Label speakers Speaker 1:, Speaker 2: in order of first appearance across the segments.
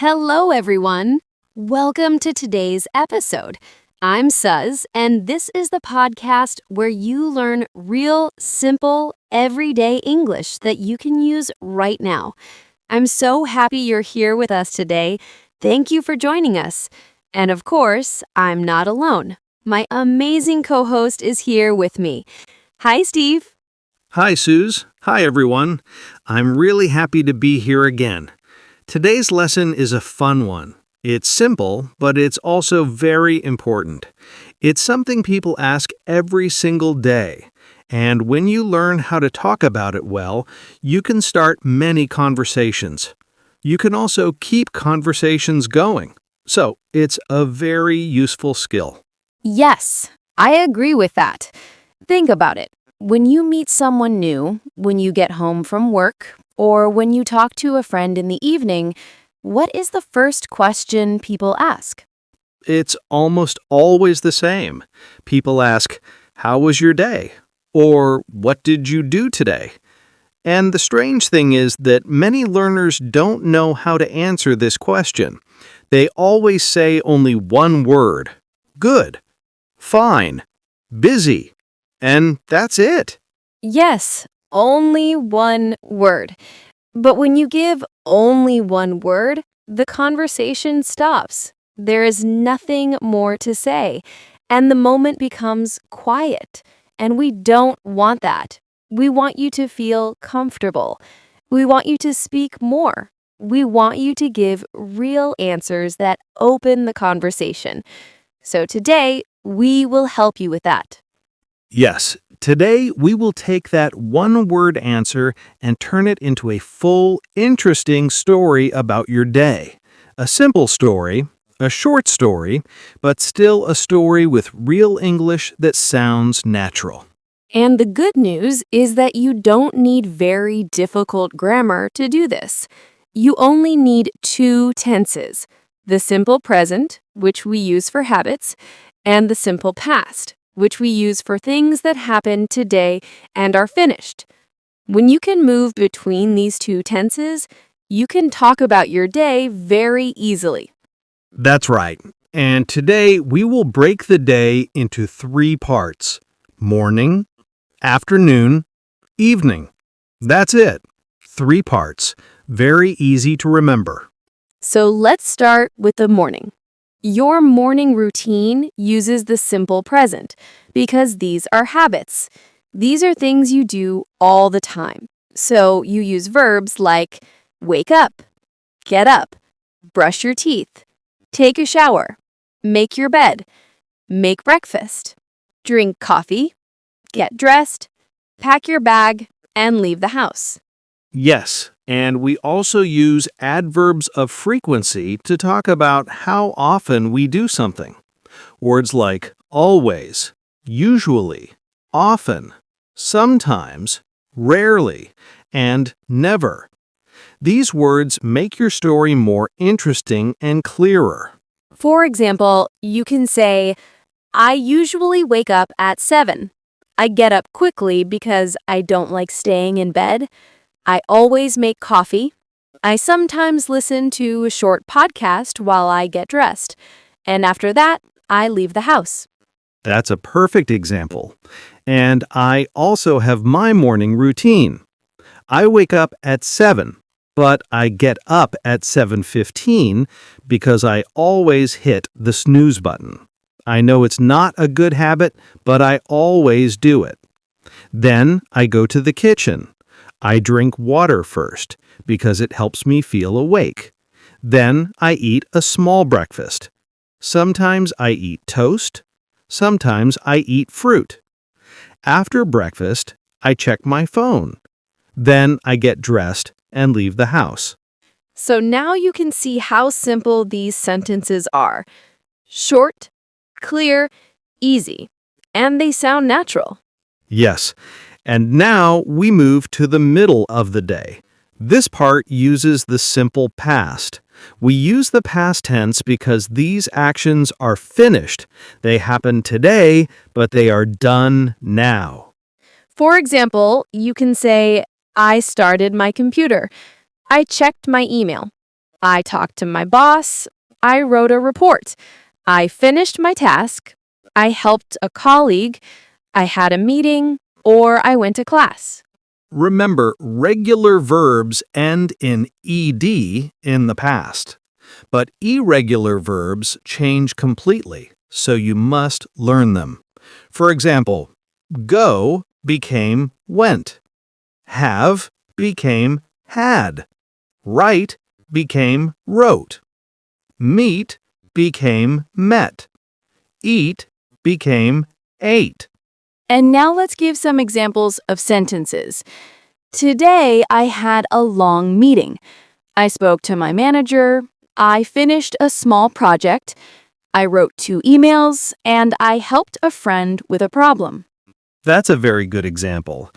Speaker 1: Hello, everyone. Welcome to today's episode. I'm Suz, and this is the podcast where you learn real, simple, everyday English that you can use right now. I'm so happy you're here with us today. Thank you for joining us. And of course, I'm not alone. My amazing co-host is here with me. Hi, Steve.
Speaker 2: Hi, Suze. Hi, everyone. I'm really happy to be here again. Today's lesson is a fun one. It's simple, but it's also very important. It's something people ask every single day. And when you learn how to talk about it well, you can start many conversations. You can also keep conversations going. So, it's a very useful skill.
Speaker 1: Yes, I agree with that. Think about it. When you meet someone new, when you get home from work, or when you talk to a friend in the evening, what is the first question people ask?
Speaker 2: It's almost always the same. People ask, "How was your day?" Or "What did you do today?" And the strange thing is that many learners don't know how to answer this question. They always say only one word: good, fine, busy, and that's it.
Speaker 1: Yes, only one word. But when you give only one word, the conversation stops. There is nothing more to say, and the moment becomes quiet. And we don't want that. We want you to feel comfortable. We want you to speak more. We want you to give real answers that open the conversation. So today, we will help you with that.
Speaker 2: Yes, today we will take that one-word answer and turn it into a full, interesting story about your day. A simple story, a short story, but still a story with real English that sounds natural.
Speaker 1: And the good news is that you don't need very difficult grammar to do this. You only need two tenses: the simple present, which we use for habits, and the simple past, which we use for things that happen today and are finished. When you can move between these two tenses, you can talk about your day very easily.
Speaker 2: That's right. And today we will break the day into three parts: morning, afternoon, evening. That's it. Three parts. Very easy to remember.
Speaker 1: So let's start with the morning. Your morning routine uses the simple present because these are habits. These are things you do all the time. So you use verbs like wake up, get up, brush your teeth, take a shower, make your bed, make breakfast, drink coffee, get dressed, pack your bag, and leave the house.
Speaker 2: Yes, and we also use adverbs of frequency to talk about how often we do something. Words like always, usually, often, sometimes, rarely, and never. These words make your story more interesting and clearer.
Speaker 1: For example, you can say, I usually wake up at 7. I get up quickly because I don't like staying in bed. I always make coffee. I sometimes listen to a short podcast while I get dressed. And after that, I leave the house.
Speaker 2: That's a perfect example. And I also have my morning routine. I wake up at 7, but I get up at 7:15 because I always hit the snooze button. I know it's not a good habit, but I always do it. Then I go to the kitchen. I drink water first because it helps me feel awake. Then I eat a small breakfast. Sometimes I eat toast. Sometimes I eat fruit. After breakfast, I check my phone. Then I get dressed and leave the house.
Speaker 1: So now you can see how simple these sentences are. Short, clear, easy, and they sound natural.
Speaker 2: Yes, and now we move to the middle of the day. This part uses the simple past. We use the past tense because these actions are finished. They happen today, but they are done now.
Speaker 1: For example, you can say, I started my computer. I checked my email. I talked to my boss. I wrote a report. I finished my task. I helped a colleague. I had a meeting, or I went to class.
Speaker 2: Remember, regular verbs end in ed in the past, but irregular verbs change completely, so you must learn them. For example, go became went, have became had, write became wrote, meet became met, eat became ate.
Speaker 1: And now let's give some examples of sentences. Today, I had a long meeting. I spoke to my manager. I finished a small project. I wrote 2 emails, and I helped a friend with a problem.
Speaker 2: That's a very good example.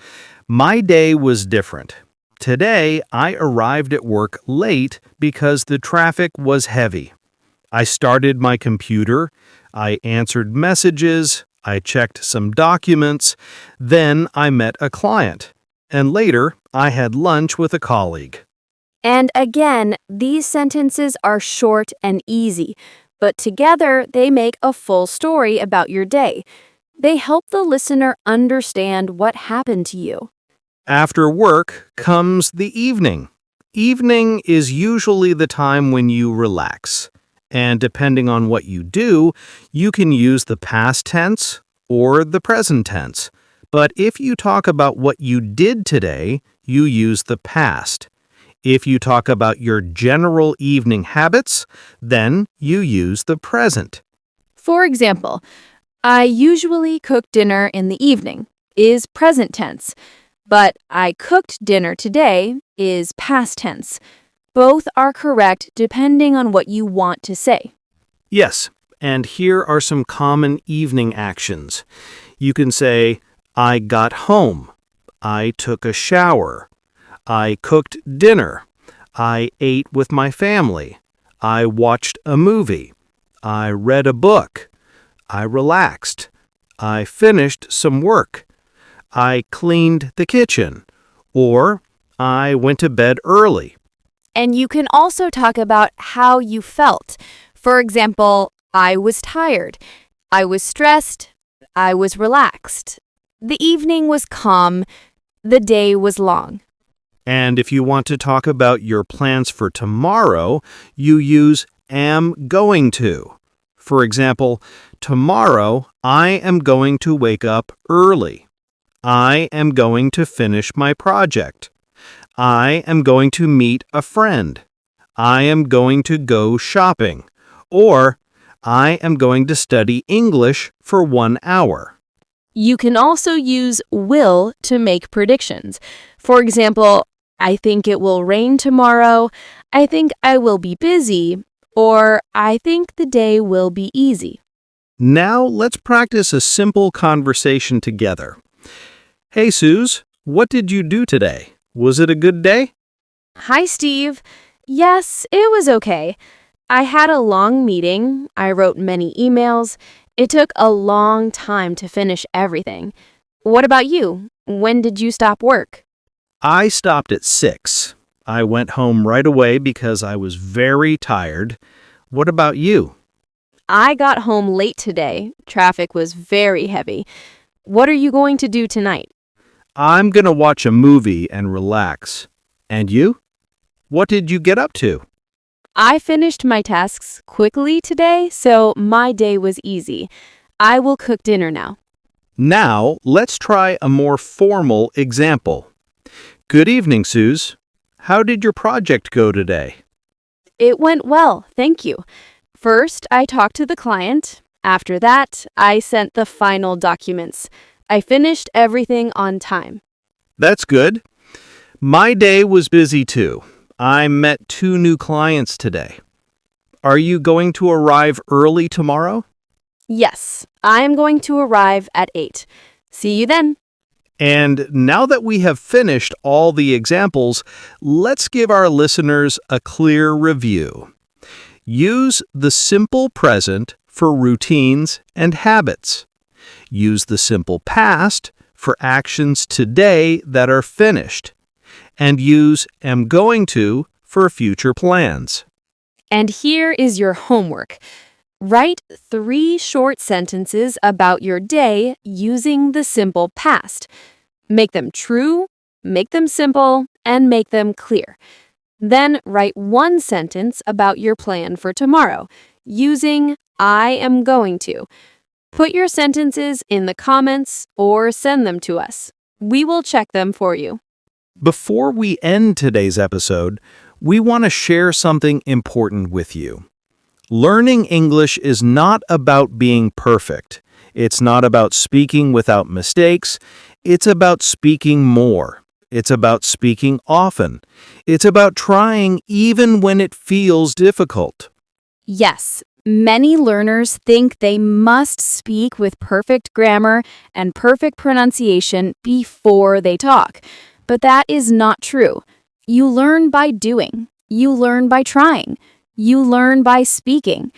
Speaker 2: My day was different. Today, I arrived at work late because the traffic was heavy. I started my computer, I answered messages, I checked some documents, then I met a client, and later I had lunch with a colleague.
Speaker 1: And again, these sentences are short and easy, but together they make a full story about your day. They help the listener understand what happened to you.
Speaker 2: After work comes the evening. Evening is usually the time when you relax. And depending on what you do, you can use the past tense or the present tense. But if you talk about what you did today, you use the past. If you talk about your general evening habits, then you use the present.
Speaker 1: For example, I usually cook dinner in the evening is present tense, but I cooked dinner today is past tense. Both are correct depending on what you want to say.
Speaker 2: Yes, and here are some common evening actions. You can say, I got home. I took a shower. I cooked dinner. I ate with my family. I watched a movie. I read a book. I relaxed. I finished some work. I cleaned the kitchen. Or I went to bed early.
Speaker 1: And you can also talk about how you felt. For example, I was tired. I was stressed. I was relaxed. The evening was calm. The day was long.
Speaker 2: And if you want to talk about your plans for tomorrow, you use am going to. For example, tomorrow I am going to wake up early. I am going to finish my project. I am going to meet a friend. I am going to go shopping. Or, I am going to study English for 1 hour.
Speaker 1: You can also use will to make predictions. For example, I think it will rain tomorrow. I think I will be busy. Or, I think the day will be easy.
Speaker 2: Now let's practice a simple conversation together. Hey, Suze, what did you do today? Was it a good day?
Speaker 1: Hi, Steve. Yes, it was okay. I had a long meeting. I wrote many emails. It took a long time to finish everything. What about you? When did you stop work?
Speaker 2: I stopped at 6. I went home right away because I was very tired. What about you?
Speaker 1: I got home late today. Traffic was very heavy. What are you going to do tonight?
Speaker 2: I'm going to watch a movie and relax. And you? What did you get up to?
Speaker 1: I finished my tasks quickly today, so my day was easy. I will cook dinner now.
Speaker 2: Now, let's try a more formal example. Good evening, Suze. How did your project go today?
Speaker 1: It went well, thank you. First, I talked to the client. After that, I sent the final documents. I finished everything on time.
Speaker 2: That's good. My day was busy too. I met 2 new clients today. Are you going to arrive early tomorrow?
Speaker 1: Yes, I am going to arrive at 8. See you then.
Speaker 2: And now that we have finished all the examples, let's give our listeners a clear review. Use the simple present for routines and habits. Use the simple past for actions today that are finished. And use am going to for future plans.
Speaker 1: And here is your homework. Write 3 short sentences about your day using the simple past. Make them true, make them simple, and make them clear. Then write 1 sentence about your plan for tomorrow using I am going to. Put your sentences in the comments or send them to us. We will check them for you.
Speaker 2: Before we end today's episode, we want to share something important with you. Learning English is not about being perfect. It's not about speaking without mistakes. It's about speaking more. It's about speaking often. It's about trying even when it feels difficult.
Speaker 1: Yes, many learners think they must speak with perfect grammar and perfect pronunciation before they talk. But that is not true. You learn by doing. You learn by trying. You learn by speaking.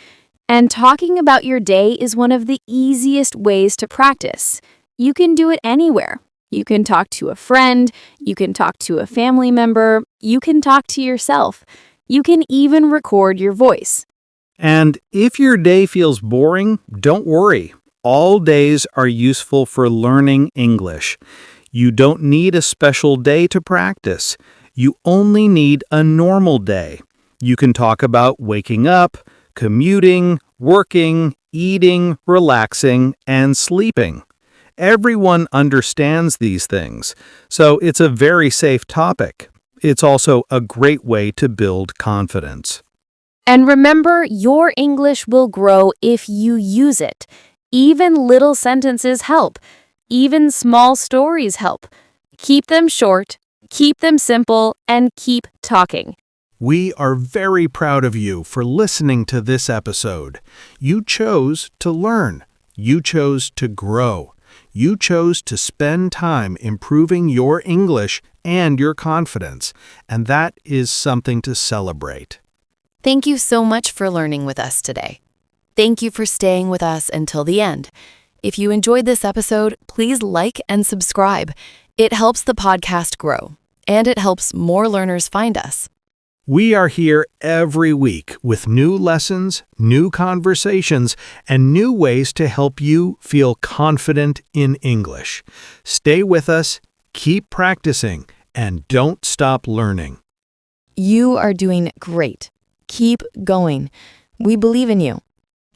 Speaker 1: And talking about your day is one of the easiest ways to practice. You can do it anywhere. You can talk to a friend. You can talk to a family member. You can talk to yourself. You can even record your voice.
Speaker 2: And if your day feels boring, don't worry. All days are useful for learning English. You don't need a special day to practice. You only need a normal day. You can talk about waking up, commuting, working, eating, relaxing, and sleeping. Everyone understands these things, so it's a very safe topic. It's also a great way to build confidence.
Speaker 1: And remember, your English will grow if you use it. Even little sentences help. Even small stories help. Keep them short, keep them simple, and keep talking.
Speaker 2: We are very proud of you for listening to this episode. You chose to learn. You chose to grow. You chose to spend time improving your English and your confidence, and that is something to celebrate.
Speaker 3: Thank you so much for learning with us today. Thank you for staying with us until the end. If you enjoyed this episode, please like and subscribe. It helps the podcast grow, and it helps more learners find us.
Speaker 2: We are here every week with new lessons, new conversations, and new ways to help you feel confident in English. Stay with us, keep practicing, and don't stop learning.
Speaker 3: You are doing great. Keep going. We believe in you.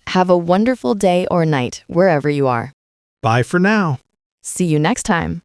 Speaker 3: Have a wonderful day or night wherever you are.
Speaker 2: Bye for now.
Speaker 3: See you next time.